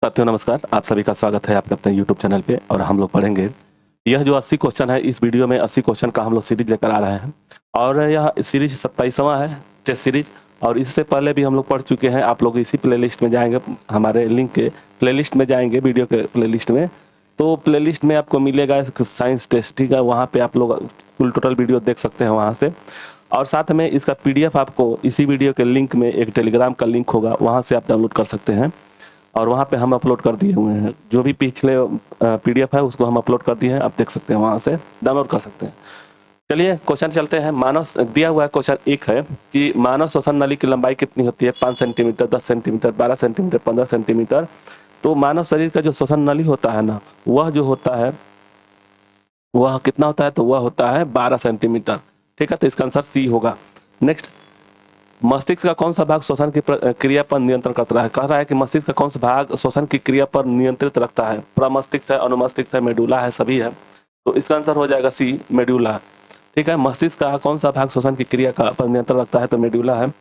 साथियों नमस्कार, आप सभी का स्वागत है आपके अपने यूट्यूब चैनल पे। और हम लोग पढ़ेंगे यह जो 80 क्वेश्चन है, इस वीडियो में 80 क्वेश्चन का हम लोग सीरीज लेकर आ रहे हैं। और यह सीरीज 27वां है, टेस्ट सीरीज। और इससे पहले भी हम लोग पढ़ चुके हैं। आप लोग इसी प्लेलिस्ट में जाएंगे, हमारे लिंक के प्लेलिस्ट में जाएंगे, वीडियो के प्लेलिस्ट में, तो प्लेलिस्ट में आपको मिलेगा साइंस टेस्ट, ठीक है। वहाँ पे आप लोग फुल टोटल वीडियो देख सकते हैं वहाँ से। और साथ में इसका PDF आपको इसी वीडियो के लिंक में एक टेलीग्राम का लिंक होगा, वहाँ से आप डाउनलोड कर सकते हैं। और वहाँ पे हम अपलोड कर दिए हुए हैं, जो भी पिछले PDF है उसको हम अपलोड कर दिए हैं, आप देख सकते हैं, वहाँ से डाउनलोड कर सकते हैं। चलिए क्वेश्चन चलते हैं। मानव दिया हुआ है क्वेश्चन एक है कि मानव श्वसन नली की लंबाई कितनी होती है? 5 सेंटीमीटर, 10 सेंटीमीटर, 12 सेंटीमीटर, 15 सेंटीमीटर। तो मानव शरीर का जो श्वसन नली होता है ना, वह जो होता है वह कितना होता है? तो वह होता है 12 सेंटीमीटर, ठीक है। तो इसका आंसर सी होगा। नेक्स्ट, मस्तिष्क का कौन सा भाग श्वसन की क्रिया पर नियंत्रण करता है? कह रहा है कि मस्तिष्क का कौन सा भाग श्वसन की क्रिया पर नियंत्रित रखता है? प्रमस्तिष्क है, अनुमस्तिष्क है, मेडुला है, सभी है। तो इसका आंसर हो जाएगा सी, मेडुला, ठीक है। मस्तिष्क का कौन सा भाग श्वसन की क्रिया का पर नियंत्रण रखता है? तो मेडुला है।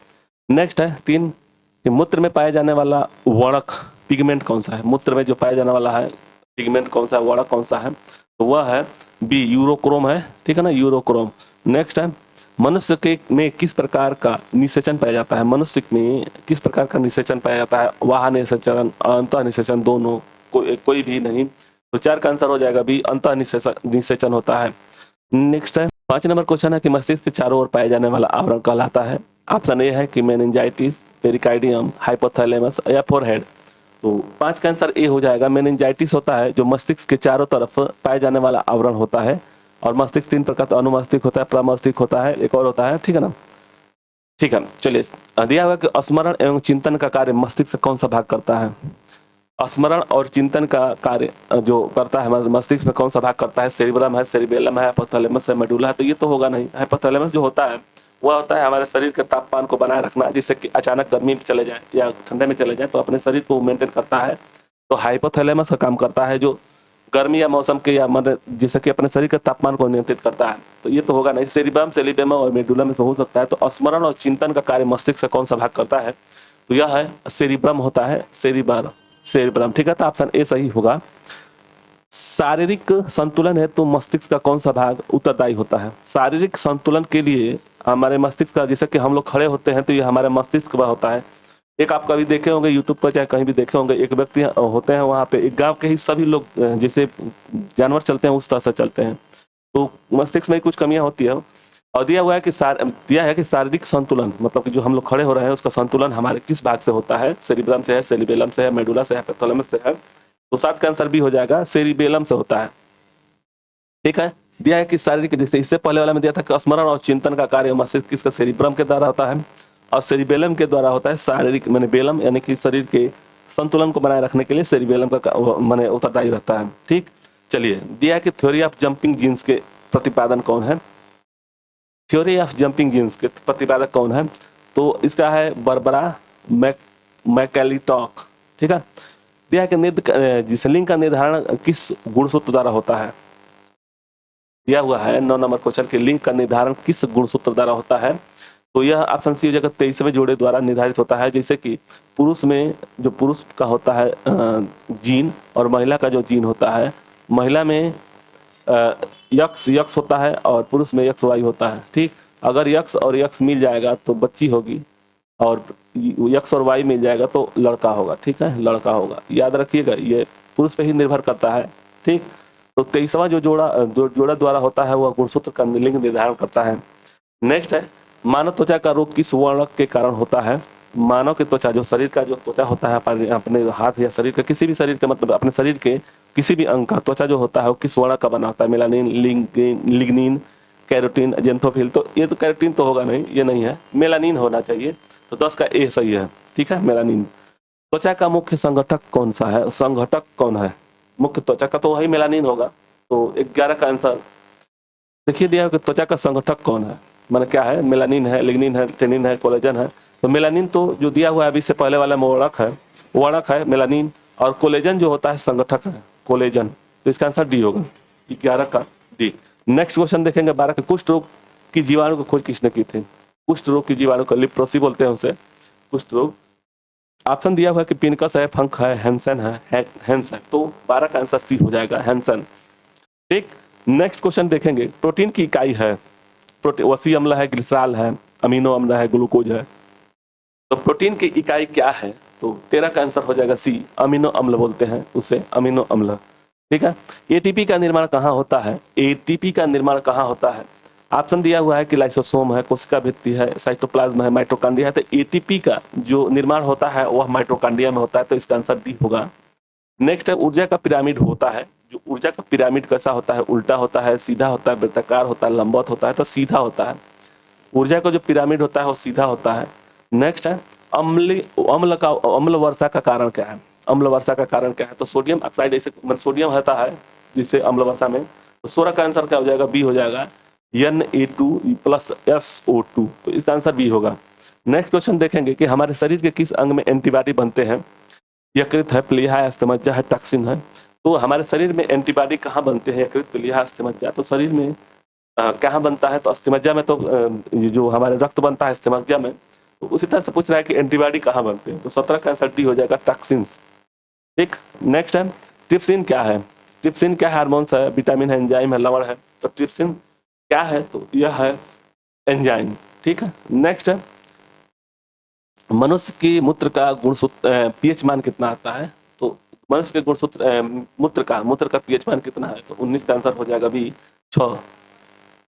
नेक्स्ट है 3 कि मूत्र में पाया जाने वाला वर्णक पिगमेंट कौन सा है? मूत्र में जो पाया जाने वाला है पिगमेंट कौन सा है, वर्णक कौन सा है? तो वह है बी, यूरोक्रोम है, ठीक है ना, यूरोक्रोम। नेक्स्ट है मनुष्य के में किस प्रकार का निषेचन पाया जाता है? मनुष्य में किस प्रकार का निषेचन पाया जाता है? वाह निषेचन, अंतः निषेचन, दोनों, कोई भी नहीं। तो 4 का आंसर हो जाएगा बी, अंतः निषेचन होता है। नेक्स्ट है 5 नंबर क्वेश्चन है कि मस्तिष्क के चारों ओर पाया जाने वाला आवरण कहलाता है? ऑप्शन ए है कि मेनिंजाइटिस, पेरिकार्डियम, हाइपोथैलेमस या फोरहेड। तो 5 का आंसर ए हो जाएगा। मेनिंजाइटिस होता है जो मस्तिष्क के चारों तरफ पाया जाने वाला आवरण होता है। और मस्तिष्क 3 प्रकार का, अनुमस्तिष्क होता है, प्रमस्तिष्क होता है, एक और होता है, ठीक है ना। ठीक है, चलिए दिया हुआ कि स्मरण एवं चिंतन का कार्य मस्तिष्क से कौन सा भाग करता है? स्मरण और चिंतन का कार्य जो करता है मस्तिष्क में कौन सा भाग करता है? सेरिब्रम है, सेरिबेलम है, हाइपोथैलेमस है, मेडुला है। तो ये तो होगा नहीं। हाइपोथैलेमस जो होता है वह होता है हमारे शरीर के तापमान को बनाए रखना, जिससे कि अचानक गर्मी में चले जाए या ठंडे में चले जाए तो अपने शरीर को मेंटेन करता है। तो हाइपोथैलेमस का काम करता है जो गर्मी या मौसम के या मतलब जिससे कि अपने शरीर के तापमान को नियंत्रित करता है। तो ये तो होगा नहीं। सेरिब्रम, सेरिबेलम और मेडुला में से हो सकता है। तो स्मरण और चिंतन का कार्य मस्तिष्क से कौन सा भाग करता है? तो यह है सेरिब्रम होता है, सेरिब्रम, ठीक है। तो ऑप्शन ए सही होगा। शारीरिक संतुलन है तो मस्तिष्क का कौन सा भाग उत्तरदायी होता है? शारीरिक संतुलन के लिए हमारे मस्तिष्क का, जैसे कि हम लोग खड़े होते हैं तो ये हमारे मस्तिष्क का होता है। एक आप कभी देखे होंगे यूट्यूब पर, चाहे कहीं भी देखे होंगे, एक व्यक्ति होते हैं वहाँ पे, एक गांव के ही सभी लोग जैसे जानवर चलते हैं उस तरह से चलते हैं। तो मस्तिष्क में कुछ कमियां होती है। और दिया हुआ है कि शारीरिक संतुलन, मतलब कि जो हम लोग खड़े हो रहे हैं उसका संतुलन हमारे किस भाग से होता है? सेरिब्रम से है, सेरिबेलम से है, मेडुला से है, हाइपोथैलेमस से है। तो 7 का आंसर बी हो जाएगा, सेरिबेलम से होता है, ठीक है। दिया है कि शारीरिक, जैसे इससे पहले वाला में दिया था कि स्मरण और चिंतन का कार्य मस्तिष्क किसका? सेरिब्रम के द्वारा होता है। और सेरिबेलम के द्वारा होता है शारीरिक, मैंने बेलम यानी कि शरीर के संतुलन को बनाए रखने के लिए सेरिबेलम का मैंने उत्तरदायी रहता है, ठीक। चलिए दिया है कि थ्योरी ऑफ जंपिंग जीन्स के प्रतिपादन कौन है? थ्योरी ऑफ जंपिंग जीन्स के प्रतिपादक कौन है? तो इसका है बर्बरा मैकलिटॉक, ठीक है। दिया है कि जिस लिंग का निर्धारण किस गुणसूत्र द्वारा होता है? दिया हुआ है 9 नंबर क्वेश्चन के लिंग का निर्धारण किस गुणसूत्र द्वारा होता है? तो यह ऑप्शन सी हो जाएगा, 23वें जोड़े द्वारा निर्धारित होता है। जैसे कि पुरुष में जो पुरुष का होता है जीन, और महिला का जो जीन होता है, महिला में यक्स होता है और पुरुष में यक्स वाई होता है, ठीक। अगर यक्स और यक्स मिल जाएगा तो बच्ची होगी, और यक्स और वाई मिल जाएगा तो लड़का होगा, ठीक है, लड़का होगा। याद रखिएगा, ये पुरुष पे ही निर्भर करता है, ठीक। तो 23वां जो जोड़ा द्वारा होता है वह गुणसूत्र का लिंग निर्धारण करता है। नेक्स्ट है मानव त्वचा का रोग किस वर्णक के कारण होता है? मानव की त्वचा, जो शरीर का जो त्वचा होता है, अपने हाथ या शरीर का किसी भी शरीर के, मतलब अपने शरीर के किसी भी अंग का त्वचा जो होता है वो किस वर्णक का बना होता है? Melanin, lignin, carotene, xanthophyll. तो ये तो कैरोटीन तो होगा नहीं, ये नहीं है, मेलानिन होना चाहिए। तो 10 का ए सही है, ठीक है, मेलानिन। त्वचा का मुख्य संगठक कौन सा है? संगठक कौन है? मुख्य त्वचा का तो वही मेलानिन होगा। तो 11 का आंसर देखिए दिया कि त्वचा का संगठक कौन है, माने क्या है? मेलानिन है, लिग्निन है, टेनिन है, कोलेजन है। तो मेलानिन तो जो दिया हुआ है अभी से पहले वाला वर्णक है मेलानिन, और कोलेजन जो होता है संगठक है, कोलेजन। तो इसका आंसर डी होगा, 11 का डी। नेक्स्ट क्वेश्चन देखेंगे 12 के, कुष्ठ रोग की जीवाणु की खोज किसने की थी? कुष्ठ रोग की जीवाणु को लिप्रोसी बोलते हैं उसे, कुष्ठ रोग ऑप्शन दिया हुआ है कि पिनकस है, फंक है, हैंसन है, हेंस है, तो 12 का आंसर सी हो जाएगा, हैंसन। ठीक, नेक्स्ट क्वेश्चन देखेंगे। प्रोटीन की इकाई है, प्रोटीन वसी अम्ल है, ग्लिसरॉल है, अमीनो अम्ल है, ग्लूकोज है। तो प्रोटीन की इकाई क्या है? तो 13 का आंसर हो जाएगा सी, अमीनो अम्ल बोलते हैं उसे, अमीनो अम्ल। ठीक है। एटीपी का निर्माण कहाँ होता है? एटीपी का निर्माण कहाँ होता है? ऑप्शन दिया हुआ है कि लाइसोसोम है, कोशिका भित्ति है, साइटोप्लाज्म है, माइटोकॉन्ड्रिया है। तो एटीपी का जो निर्माण होता है वह माइटोकॉन्ड्रिया में होता है, तो इसका आंसर डी होगा। नेक्स्ट है ऊर्जा का पिरामिड होता है। जो ऊर्जा का पिरामिड कैसा होता है? उल्टा होता है, सीधा होता है, वृत्ताकार होता है, लंबवत होता है? तो सीधा होता है। ऊर्जा का जो पिरामिड होता है वो सीधा होता है। नेक्स्ट है अम्ल वर्षा का कारण क्या है? अम्ल वर्षा का कारण क्या है? तो सोडियम ऑक्साइड, ऐसे मतलब सोडियम रहता है जिससे अम्ल वर्षा में। तो 16 का आंसर क्या हो जाएगा? बी हो जाएगा, Na2+SO2। तो इसका आंसर बी होगा। नेक्स्ट क्वेश्चन देखेंगे कि हमारे शरीर के किस अंग में एंटीबॉडी बनते हैं? यकृत है, प्लीहा है, अस्थमज्जा है, टॉक्सिन है। तो हमारे शरीर में एंटीबॉडी कहाँ बनते हैं? यकृत, प्लीहा, अस्थमज्जा। तो शरीर में कहाँ बनता है? तो अस्थमज्जा में। तो ये जो हमारे रक्त बनता है अस्थमज्जा में। तो उसी तरह से पूछ रहा है कि एंटीबॉडी कहाँ बनते हैं? तो 17 का आंसर डी हो जाएगा, टॉक्सिन्स। ठीक, नेक्स्ट है ट्रिप्सिन क्या है? ट्रिप्सिन क्या है? हार्मोन्स है, विटामिन है, एंजाइम है, लवण है। तो ट्रिप्सिन क्या है? तो यह है एंजाइम। ठीक है। नेक्स्ट है मनुष्य की मूत्र का गुणसूत्र पीएच मान कितना आता है? तो मनुष्य के गुणसूत्र मूत्र का पीएच मान कितना है? तो 19 का आंसर हो जाएगा बी, 6।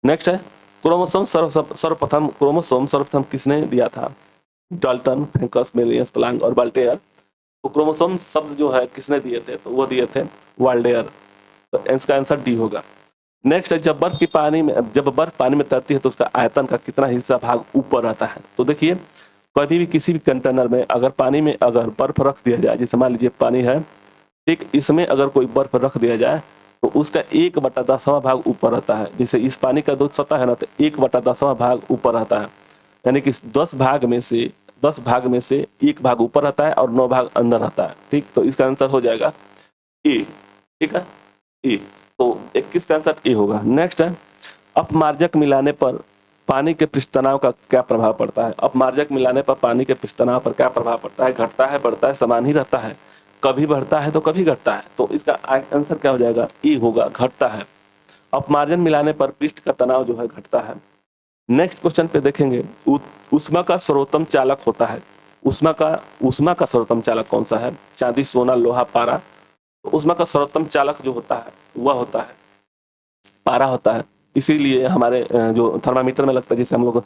नेक्स्ट है क्रोमोसोम सर्वप्रथम किसने दिया था? डाल्टन, फ्रैंकस, मेलियस, प्लांक और वाल्टेयर। तो क्रोमोसोम शब्द जो है किसने दिए थे? तो वो दिए थे वाल्डेयर। तो इसका आंसर डी होगा। नेक्स्ट है जब बर्फ पानी में तैरती है तो उसका आयतन का कितना हिस्सा भाग ऊपर रहता है? तो देखिए कभी भी किसी भी कंटेनर में अगर पानी में अगर बर्फ रख दिया जाए, जैसे मान लीजिए पानी है, ठीक, इसमें अगर कोई बर्फ रख दिया जाए तो उसका 1/10वां भाग ऊपर रहता है। जैसे इस पानी का जो सतह है ना, तो 1/10वां भाग ऊपर रहता है। यानी कि 10 भाग में से 1 भाग ऊपर रहता है और 9 भाग अंदर रहता है। ठीक, तो इसका आंसर हो जाएगा ए। ठीक है, ए। तो 21 का आंसर ए होगा। नेक्स्ट है अपमार्जक मिलाने पर पानी के पृष्ठ तनाव का क्या प्रभाव पड़ता है? अपमार्जक मिलाने पर पानी के पृष्ठ तनाव पर क्या प्रभाव पड़ता है? घटता है, बढ़ता है, समान ही रहता है? कभी बढ़ता है तो कभी घटता है। तो इसका आंसर क्या हो जाएगा? ई होगा, घटता है। अपमार्जन मिलाने पर पृष्ठ का तनाव जो है घटता है। नेक्स्ट क्वेश्चन पे देखेंगे ऊष्मा का सर्वोत्तम चालक होता है। ऊष्मा का सर्वोत्तम चालक कौन सा है? चांदी, सोना, लोहा, पारा। तो ऊष्मा का सर्वोत्तम चालक जो होता है वह होता है पारा होता है। इसीलिए हमारे जो थर्मामीटर में लगता है, जैसे हम लोग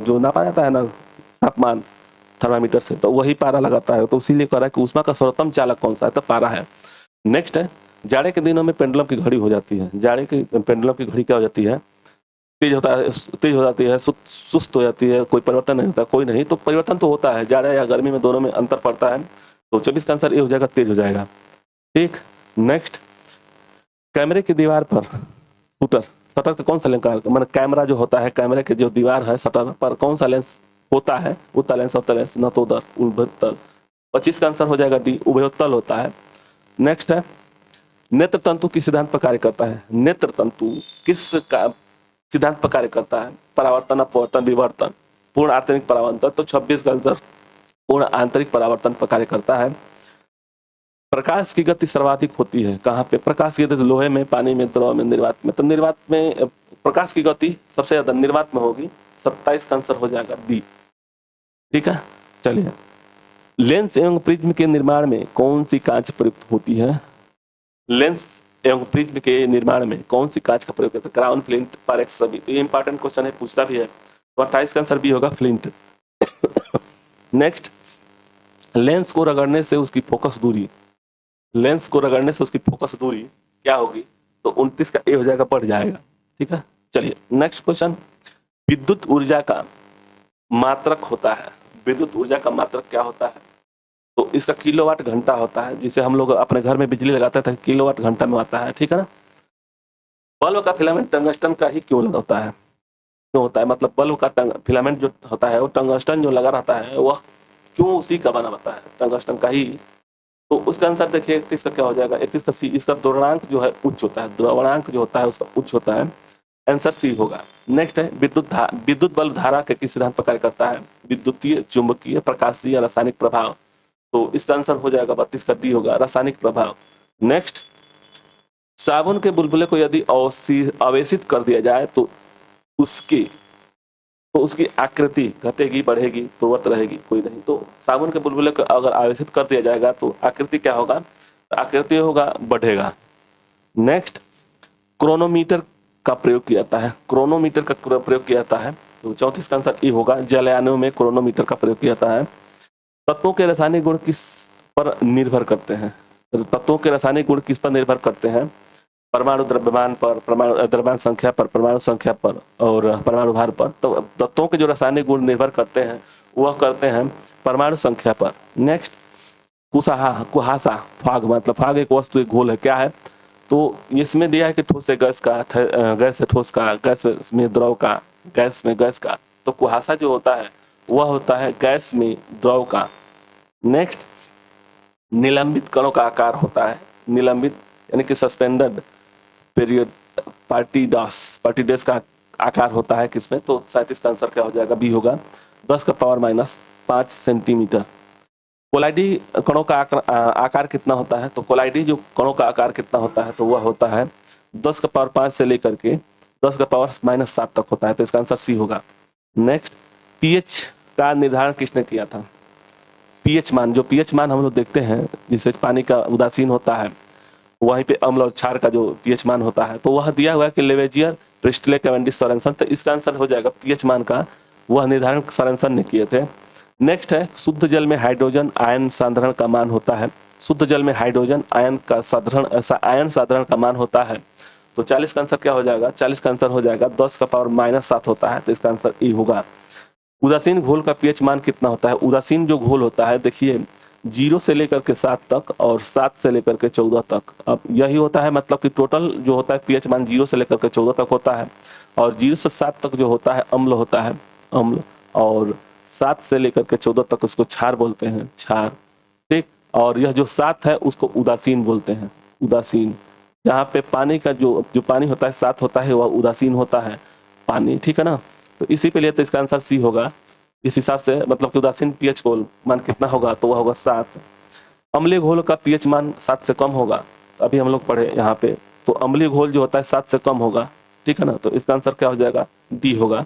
जो नापा जाता है ना तापमान थर्मामीटर से, तो वही पारा लगाता है। तो इसीलिए कह रहा है कि ऊष्मा का सर्वोत्तम चालक कौन सा है? तो पारा है। नेक्स्ट है जाड़े के दिनों में पेंडुलम की घड़ी हो जाती है। जाड़े के पेंडुलम की घड़ी क्या हो जाती है? तेज हो जाती है, सुस्त हो जाती है। कोई परिवर्तन नहीं होता? कोई नहीं। तो परिवर्तन तो होता है, जाड़े या गर्मी में दोनों में अंतर पड़ता है। तो 24 का आंसर ये हो जाएगा, तेज हो जाएगा। ठीक, नेक्स्ट कैमरे की दीवार पर शटर का कौन सा लेंस मतलब कैमरा जो होता है, कैमरे के जो दीवार है शटर पर कौन सा लेंस होता है? उत्तल लेंस, अवतल लेंस, नतोदर, उभयतल। 25 का आंसर हो जाएगा डी, उभयोत्तल होता है। नेक्स्ट है नेत्र तंतु किस सिद्धांत पर कार्य करता है? नेत्र तंतु किस सिद्धांत पर कार्य करता है? परावर्तन, अपवर्तन, विवर्तन, पूर्ण आंतरिक परावर्तन। तो 26 का आंसर पूर्ण आंतरिक परावर्तन पर कार्य करता है। प्रकाश की गति सर्वाधिक होती है कहाँ पे? प्रकाश की गति लोहे में, पानी में, द्रव में, निर्वात में। तो निर्वात में प्रकाश की गति सबसे ज्यादा निर्वात में होगी। 27 का आंसर हो जाएगा डी। ठीक है, चलिए लेंस एवं प्रिज्म के निर्माण में कौन सी कांच प्रयुक्त होती है? लेंस एवं प्रिज्म के निर्माण में कौन सी कांच का प्रयोग होता है? क्राउन, फ्लिंट, पायरेक्स, सभी। तो ये इंपॉर्टेंट क्वेश्चन है, पूछता भी है। तो 28 का आंसर बी होगा, फ्लिंट। नेक्स्ट लेंस को रगड़ने से उसकी फोकस दूरी क्या होगी? तो 29 का ए हो जाएगा, बढ़ जाएगा। ठीक है, चलिए नेक्स्ट क्वेश्चन विद्युत ऊर्जा का मात्रक होता है। विद्युत ऊर्जा का मात्रक क्या होता है? तो इसका किलोवाट घंटा होता है। जिसे हम लोग अपने घर में बिजली लगाते थे, किलोवाट घंटा में आता है। ठीक है ना। बल्ब का फिलामेंट टंगस्टन का ही क्यों होता है? क्यों होता है? मतलब बल्ब का फिलामेंट जो होता है वो टंगस्टन जो लगा रहता है वह क्यों उसी का बना होता है? टंगस्टन का ही। तो उसका आंसर देखिए 31 का क्या हो जाएगा? 31 का सी। इसका द्रवणांक जो है उच्च होता है। द्रवणांक जो होता है उसका उच्च होता है। आंसर सी होगा। नेक्स्ट है विद्युत बल्ब धारा के किस सिद्धांत पर कार्य करता है? विद्युतीय, चुंबकीय, प्रकाशीय, रासायनिक प्रभाव। तो इसका आंसर हो जाएगा 32 का डी होगा, रासायनिक प्रभाव। नेक्स्ट, साबुन के बुलबुले को यदि आवेशित कर दिया जाए तो उसकी आकृति घटेगी, बढ़ेगी, पूर्वत रहेगी, कोई नहीं। तो साबुन के बुलबुले को अगर आवेशित कर दिया जाएगा तो आकृति क्या होगा? आकृति होगा बढ़ेगा। नेक्स्ट, क्रोनोमीटर का प्रयोग किया जाता है। क्रोनोमीटर का प्रयोग किया जाता है तो 34 का आंसर ई होगा। जलयानों में क्रोनोमीटर का प्रयोग किया जाता है। तत्वों के रासायनिक गुण किस पर निर्भर करते हैं? तत्वों के रासायनिक गुण किस पर निर्भर करते हैं? परमाणु द्रव्यमान पर, परमाणु द्रव्यमान संख्या पर, परमाणु संख्या पर और परमाणु भार पर। तो तत्वों के जो रासायनिक गुण निर्भर करते हैं वह करते हैं परमाणु संख्या पर। नेक्स्ट, कुहासा, फाग, मतलब फाग एक वस्तु, एक घोल है, क्या है? तो इसमें दिया है कि ठोस से गैस का, गैस से ठोस का, गैस में द्रव का, गैस में गैस का। तो कुहासा जो होता है वह होता है गैस में द्रव का। नेक्स्ट, निलंबित कणों का आकार होता है। निलंबित यानी कि सस्पेंडेड पीरियड पार्टिडेस का आकार होता है किसमें? तो 37 का आंसर क्या हो जाएगा? बी होगा, 10⁻⁵ सेंटीमीटर। कोलाइडी कणों का आकार कितना होता है? तो कोलाइडी जो कणों का आकार कितना होता है तो वह होता है 10⁵ से लेकर के 10⁻⁷ तक होता है। तो इसका आंसर सी होगा। नेक्स्ट, पीएच का निर्धारण किसने किया था? पीएच मान, जो पीएच मान हम लोग देखते हैं जिससे पानी का उदासीन होता है, वहीं पे अम्ल और क्षार का जो पीएच मान होता है तो वह दिया हुआ है कि लेवेजियर, प्रिस्टले, कैवेंडिश, सोरेनसन। तो इसका आंसर हो जाएगा पीएच मान का वह निर्धारण सोरेनसन ने किए थे। नेक्स्ट है, शुद्ध जल में हाइड्रोजन आयन साधारण का मान होता है। शुद्ध जल में हाइड्रोजन आयन साधारण का मान होता है। तो 40 का आंसर क्या हो जाएगा? 40 का आंसर हो जाएगा 10⁻⁷ होता है। तो इसका आंसर ई होगा। उदासीन घोल का पीएच मान कितना होता है? उदासीन जो घोल होता है, देखिए 0 से लेकर के 7 तक और 7 से लेकर के 14 तक। अब यही होता है, मतलब कि टोटल जो होता है पीएच मान 0 से लेकर के 14 तक होता है और 0 से 7 तक जो होता है अम्ल होता है, अम्ल, और 7 से लेकर के 14 तक उसको क्षार बोलते हैं, क्षार, ठीक। और यह जो 7 है उसको उदासीन बोलते हैं, उदासीन। जहाँ पे पानी का जो पानी होता है 7 होता है वह उदासीन होता है पानी, ठीक है ना। तो इसी के लिए तो इसका आंसर सी होगा। इस हिसाब से मतलब कि उदासीन पीएच घोल मान कितना होगा? तो वह होगा 7। अम्लीय घोल का पीएच मान 7 से कम होगा। तो अभी हम लोग पढ़े यहाँ पे, तो अम्लीय घोल जो होता है 7 से कम होगा, ठीक है ना। तो इसका आंसर क्या हो जाएगा? डी होगा।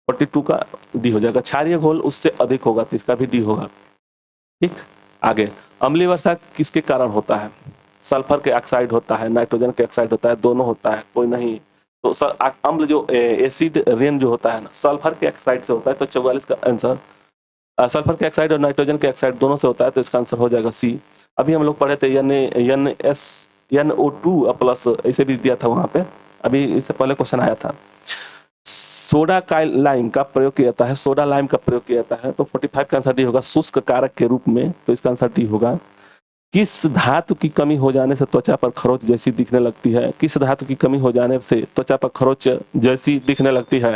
42 का डी हो जाएगा। क्षारीय घोल उससे अधिक होगा तो इसका भी डी होगा, ठीक। आगे, अम्लीय वर्षा किसके कारण होता है? सल्फर के ऑक्साइड होता है, नाइट्रोजन के ऑक्साइड होता है, दोनों होता है, कोई नहीं। तो अम्ल जो एसिड रेन जो होता है ना, सल्फर के ऑक्साइड से होता है। तो 44 का आंसर सल्फर के ऑक्साइड और नाइट्रोजन के ऑक्साइड दोनों से होता है। तो इसका आंसर हो जाएगा सी। अभी हम लोग पढ़े थे NO2 प्लस, ऐसे भी दिया था वहाँ पे, अभी इससे पहले क्वेश्चन आया था। सोडा लाइम का प्रयोग किया जाता है, सोडा लाइम का प्रयोग किया जाता है। तो 45 का आंसर डी होगा, शुष्क कारक के रूप में। तो इसका आंसर डी होगा। किस धातु की कमी हो जाने से त्वचा पर खरोंच जैसी दिखने लगती है? किस धातु की कमी हो जाने से त्वचा पर खरोंच जैसी दिखने लगती है?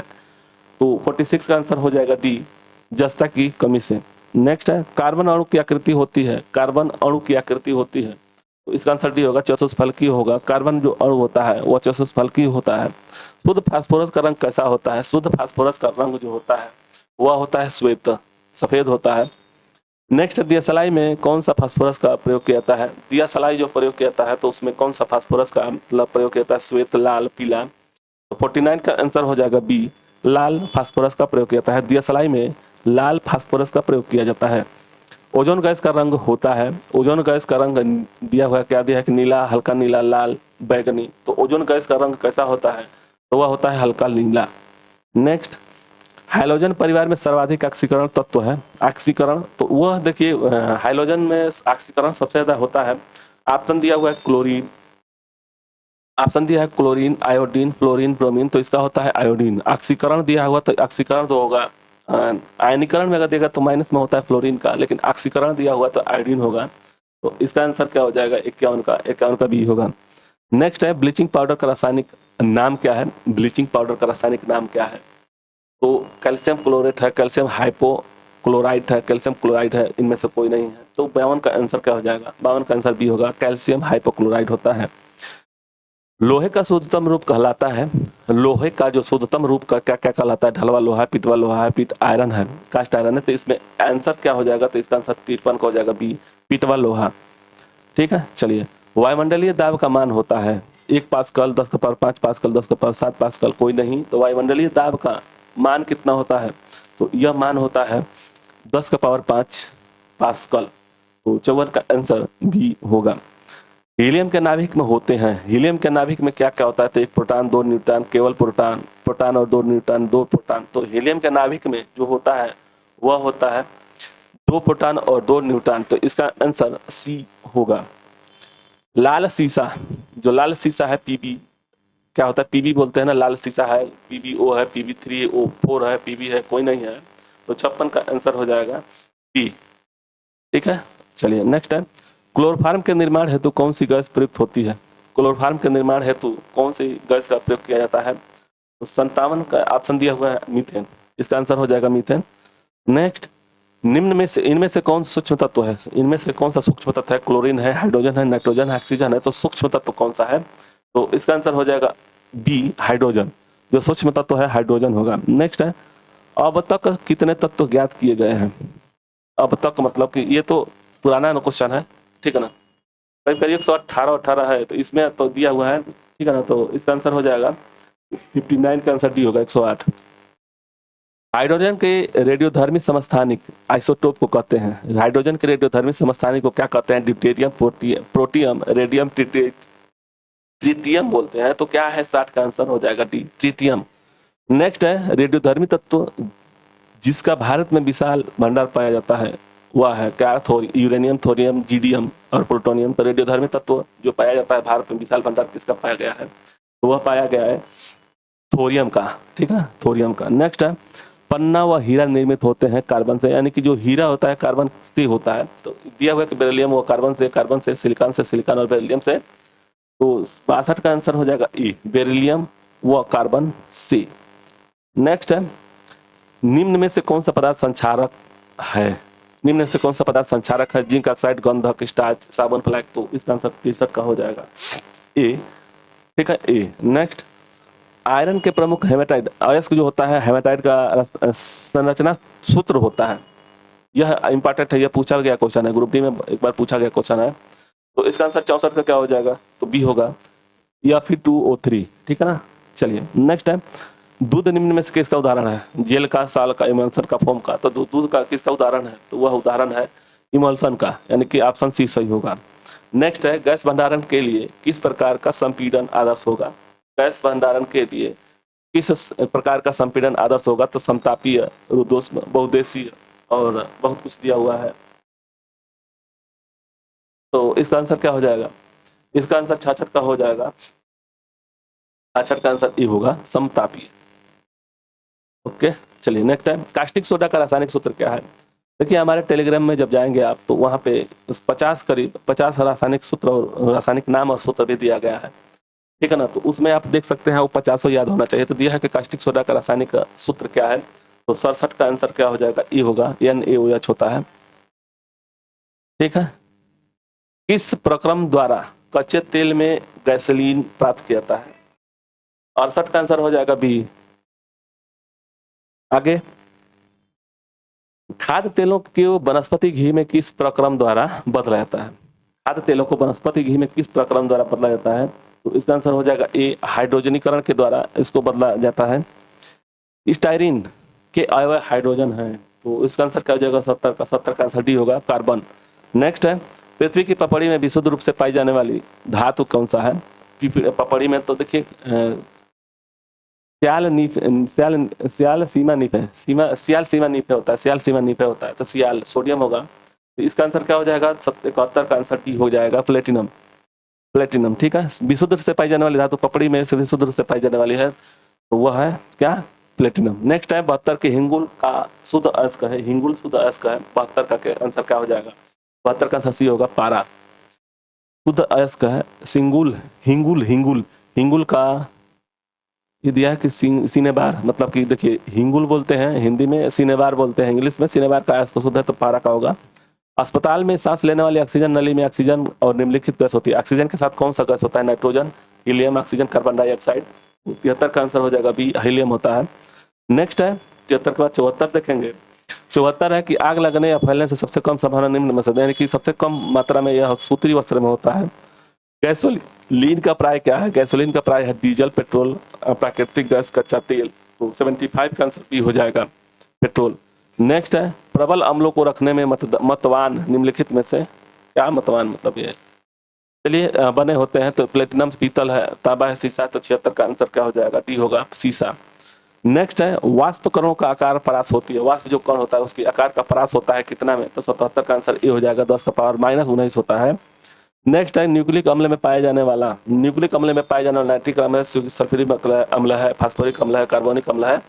तो 46 का आंसर हो जाएगा डी, जस्ता की कमी से। नेक्स्ट है, कार्बन अणु की आकृति होती है, कार्बन अणु की आकृति होती है। तो इसका आंसर डी होगा, चतुष्फलकीय होगा। कार्बन जो अणु होता है वह चतुष्फलकीय होता है। शुद्ध फास्फोरस का रंग कैसा होता है? शुद्ध फास्फोरस का रंग जो होता है वह होता है श्वेत, सफेद होता है। नेक्स्ट, दियासलाई में कौन सा फास्फोरस का प्रयोग किया जाता है? दियासलाई जो प्रयोग किया जाता है तो उसमें कौन सा फास्फोरस का मतलब प्रयोग किया जाता है? श्वेत, लाल, पीला। तो 49 का आंसर हो जाएगा बी, लाल फास्फोरस का प्रयोग किया जाता है। दियासलाई में लाल फास्फोरस का प्रयोग किया जाता है। ओजोन गैस का रंग होता है, ओजोन गैस का रंग दिया हुआ क्या दिया है कि नीला, हल्का नीला, लाल, बैगनी। तो ओजोन गैस का रंग कैसा होता है? तो वह होता है हल्का नीला। नेक्स्ट, हाइड्रोजन परिवार में सर्वाधिक ऑक्सीकरण तत्व है। ऑक्सीकरण तो वह देखिए, हाइड्रोजन में ऑक्सीकरण सबसे ज्यादा होता है। ऑप्शन दिया हुआ है क्लोरीन, ऑप्शन दिया है क्लोरीन, आयोडीन, फ्लोरीन, ब्रोमीन। तो इसका होता है आयोडीन। ऑक्सीकरण दिया हुआ तो ऑक्सीकरण तो होगा, आयनीकरण में अगर देगा तो माइनस में होता है फ्लोरीन का, लेकिन ऑक्सीकरण दिया हुआ तो आयोडीन होगा। तो इसका आंसर क्या हो जाएगा? 51 का बी होगा। नेक्स्ट है, ब्लीचिंग पाउडर का रासायनिक नाम क्या है? ब्लीचिंग पाउडर का रासायनिक नाम क्या है? तो कैल्शियम क्लोरेट है, कैल्शियम हाइपोक्लोराइट है, कैल्शियम क्लोराइड है, इनमें से कोई नहीं है। तो 52 का आंसर क्या हो जाएगा? 52 का आंसर बी होगा, कैल्शियम हाइपोक्लोराइड होता है। लोहे का शुद्धतम रूप कहलाता है, लोहे का जो शुद्धतम रूप का क्या क्या कहलाता है, ढलवा लोहा है, पिटवा लोहा है, पिट आयरन है, कास्ट आयरन है। तो इसमें आंसर क्या हो जाएगा, तो इसका आंसर 53 का हो जाएगा बी, पिटवा लोहा। ठीक है, चलिए। वायुमंडलीय दाब का मान होता है 1 पास्कल, 10 का पावर 5 पास्कल, 10 का पावर 7 पास्कल, कोई नहीं। तो वायुमंडलीय दाब का मान कितना होता है, तो यह मान होता है 10 का पावर 5 पास्कल। तो 54 का आंसर बी होगा। हीलियम के नाभिक में होते हैं, हीलियम के नाभिक में क्या क्या होता है, तो 1 प्रोटॉन 2 न्यूट्रॉन, केवल प्रोटॉन, प्रोटॉन और 2 न्यूट्रॉन, 2 प्रोटॉन। तो हीलियम के नाभिक में जो होता है वह होता है 2 प्रोटॉन और 2 न्यूट्रॉन। तो इसका आंसर सी होगा। लाल शीशा, जो लाल शीशा है पीबी, क्या होता है, पीबी बोलते हैं ना, लाल शीशा है, पीबीओ है, पीबी3O4 है, पीबी है, कोई नहीं है। तो 56 का आंसर हो जाएगा बी। ठीक है, चलिए नेक्स्ट है। क्लोरोफार्म के निर्माण हेतु कौन सी गैस प्रयुक्त होती है, क्लोरोफार्म के निर्माण हेतु कौन सी गैस का प्रयोग किया जाता है, तो 57 का ऑप्शन दिया हुआ है मीथेन, इसका आंसर हो जाएगा मीथेन। नेक्स्ट, निम्न में से इनमें से कौन सूक्ष्म तत्व है, इनमें से कौन सा सूक्ष्म तत्व है, क्लोरीन है, हाइड्रोजन है, नाइट्रोजन है, ऑक्सीजन है। तो सूक्ष्म तत्व कौन सा है, तो इसका आंसर हो जाएगा बी, हाइड्रोजन। जो सूक्ष्म तत्व है हाइड्रोजन होगा। नेक्स्ट है, अब तक कितने तत्व ज्ञात किए गए हैं। अब तक मतलब कि ये तो पुराना क्वेश्चन है, ठीक है ना, करीब करीब 118 है, तो इसमें तो दिया हुआ है, ठीक है ना। तो इसका आंसर हो जाएगा 59 का आंसर डी होगा, 108। हाइड्रोजन के रेडियोधर्मी समस्थानिक आइसोटोप को कहते हैं, हाइड्रोजन के रेडियोधर्मी समस्थानिक को क्या कहते हैं, ड्यूटेरियम, प्रोटियम, रेडियम, ट्रिटियम बोलते हैं। तो क्या है, 60 का आंसर हो जाएगा डी, ट्रिटियम। नेक्स्ट है, रेडियोधर्मी तत्व जिसका भारत में विशाल भंडार पाया जाता है वह है क्या, यूरेनियम, थोरियम, जीडियम और प्लूटोनियम। तो रेडियोधर्मी तत्व जो पाया जाता है भारत में विशाल भंडार किसका पाया गया है, तो वह पाया गया है थोरियम का। ठीक है, थोरियम का। नेक्स्ट है, पन्ना व हीरा निर्मित होते हैं कार्बन से, यानी कि जो हीरा होता है कार्बन से होता है। तो दिया हुआ है कि बेरिलियम वो कार्बन से, सिलिकॉन से, सिलिकॉन और बेरिलियम से। तो 62 का आंसर हो जाएगा ई, बेरिलियम व कार्बन से। नेक्स्ट है, निम्न में से कौन सा पदार्थ संक्षारक है, निम्न में से कौन सा पदार्थ संक्षारक है, जिंक ऑक्साइड, गंधक, स्टार्च, साबुन, फ्लैग। तो इसका आंसर 63 का हो जाएगा ए। ठीक है, ए। नेक्स्ट, आयरन के प्रमुख हेमेटाइड, अयस्क जो होता है हेमेटाइड का संरचना सूत्र होता है। यह इंपॉर्टेंट है, यह पूछा गया क्वेश्चन है, ग्रुप डी में एक बार पूछा गया क्वेश्चन है। तो इसका आंसर 64 का क्या हो जाएगा, तो बी होगा, या फिर 2O3। ठीक है ना, चलिए नेक्स्ट है, दूध निम्न में से किसका उदाहरण है, जेल का, साल का, इमल्सन का, फोम का। तो दूध का किसका उदाहरण है, तो वह उदाहरण है इमल्सन का, यानी कि ऑप्शन सी सही होगा। नेक्स्ट है, गैस भंडारण के लिए किस प्रकार का संपीड़न आदर्श होगा, गैस भंडारण के लिए किस प्रकार का संपीड़न आदर्श होगा, तो समतापीय, रुद्धोष्म, बहुउद्देशीय और बहुत कुछ दिया हुआ है। तो इसका आंसर क्या हो जाएगा, इसका आंसर 66 का हो जाएगा, 66 का आंसर ए होगा, समतापीय। ओके, चलिए नेक्स्ट है, कास्टिक सोडा का रासायनिक सूत्र क्या है। देखिए हमारे टेलीग्राम में जब जाएंगे आप, तो वहाँ पे 50 करीब 50 रासायनिक सूत्र और रासायनिक नाम और सूत्र भी दिया गया है। ठीक है ना, तो उसमें आप देख सकते हैं वो 50 याद होना चाहिए। तो दिया है कि कास्टिक सोडा का रासायनिक सूत्र क्या है, तो 67 का आंसर क्या हो जाएगा, ई होगा, NaOH होता है। ठीक है, किस प्रक्रम द्वारा कच्चे तेल में गैसोलीन प्राप्त किया जाता है, 68 का आंसर हो जाएगा बी। आगे, खाद्य तेलों को वनस्पति घी में किस प्रक्रम द्वारा बदला जाता है, खाद्य तेलों को वनस्पति घी में किस प्रक्रम द्वारा बदला जाता है, तो इसका आंसर हो जाएगा ए, हाइड्रोजनीकरण के द्वारा इसको बदला जाता है। स्टाइरिन के अवयव हाइड्रोजन है, तो इसका आंसर क्या हो जाएगा, 70 का आंसर डी होगा, कार्बन। नेक्स्ट है, पृथ्वी की पपड़ी में विशुद्ध रूप से पाई जाने वाली धातु कौन सा है, पपड़ी में तो देखिए सियाल सीमा निफे होता है, सियाल सीमा निफे होता है, तो सियाल सोडियम होगा। तो इसका आंसर क्या हो जाएगा, 71 का आंसर डी हो जाएगा, प्लेटिनम। प्लेटिनम, ठीक है, विशुद्ध रूप से पाई जाने वाली धातु पपड़ी में से विशुद्ध रूप से पाई जाने वाली है, तो वह है क्या, प्लेटिनम। नेक्स्ट है, 72 के हिंगुल का शुद्ध अयस्क है, हिंगुल शुद्ध अयस्क है, 72 का आंसर क्या हो जाएगा, 72 का आंसर सी होगा, पारा। शुद्ध अयस्क है सिंगुल, हिंगुल का ये दिया है कि सिनेबार, मतलब कि देखिए हिंगुल बोलते हैं हिंदी में, सिनेबार बोलते हैं इंग्लिश में, सिनेबार का अयस्क शुद्ध है, तो पारा का होगा अस्पताल में सांस लेने वाली ऑक्सीजन नली में ऑक्सीजन और निम्नलिखित गैस होती है। ऑक्सीजन के साथ कौन सा गैस होता है? Nitrogen, helium, oxygen, carbon dioxide. 73 का आंसर हो जाएगा बी, हीलियम होता है। नेक्स्ट है 73 के बाद 74 देखेंगे। 74 है कि आग लगने या फैलने से सबसे कम संभावना निम्न में से, यानी कि सबसे कम मात्रा में यह सूत्री वस्त्र में होता है। गैसोलीन का प्राय क्या है? गैसोलीन का प्राय है डीजल, पेट्रोल, प्राकृतिक गैस, कच्चा तेल। तो 75 का आंसर बी हो जाएगा, पेट्रोल। नेक्स्ट है प्रबल अम्लों को रखने में मतवान निम्नलिखित में से क्या मतवान मतलब ये चलिए बने होते हैं? तो प्लेटिनम पीतल है, तांबा है, शीशा। तो 76 का आंसर क्या हो जाएगा? डी होगा, शीशा। नेक्स्ट है वाष्प कणों का आकार परास होती है। वाष्प जो कण होता है उसकी आकार का परास होता है कितना में? तो 77 का आंसर ए हो जाएगा, 10 का पावर -19 होता है। नेक्स्ट है न्यूक्लिक अम्ल में पाया जाने वाला, न्यूक्लिक अम्ल में पाया जाने वाला नाइट्रिक अम्ल है, सल्फ्यूरिक अम्ल है, फास्फोरिक अम्ल है, कार्बोनिक अम्ल है।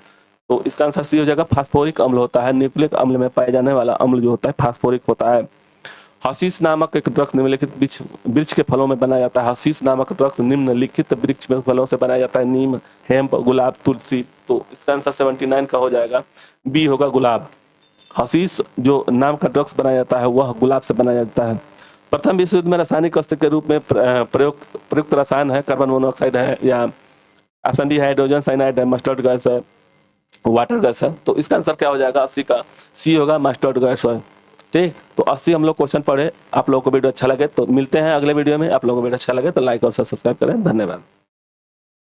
तो इसका आंसर सी हो जाएगा, फास्फोरिक अम्ल होता है। न्यूक्लिक अम्ल में पाया जाने वाला अम्ल जो होता है फास्फोरिक होता है। हसीस नामक एक वृक्ष निम्नलिखित वृक्ष के फलों में बनाया जाता है। हसीस नामक वृक्ष निम्नलिखित वृक्ष में फलों से बनाया जाता है। नीम, हेम्प, गुलाब, तुलसी। तो इसका आंसर 79 का हो जाएगा, बी होगा, गुलाब। हसीस जो नाम का ड्रग्स बनाया जाता है वह गुलाब से बनाया जाता है। प्रथम विश्व युद्ध में रासायनिक अस्त्र के रूप में प्रयुक्त रसायन है कार्बन मोनोऑक्साइड है, या ऑप्शन डी हाइड्रोजन साइनाइड है, मस्टर्ड गैस है, वाटर गैस है। तो इसका आंसर क्या हो जाएगा? 80 का सी होगा, मस्टर्ड गैस है। ठीक, तो 80 हम लोग क्वेश्चन पढ़े। आप लोगों को वीडियो अच्छा लगे तो मिलते हैं अगले वीडियो में। आप लोगों को वीडियो अच्छा लगे तो लाइक और सब्सक्राइब करें। धन्यवाद।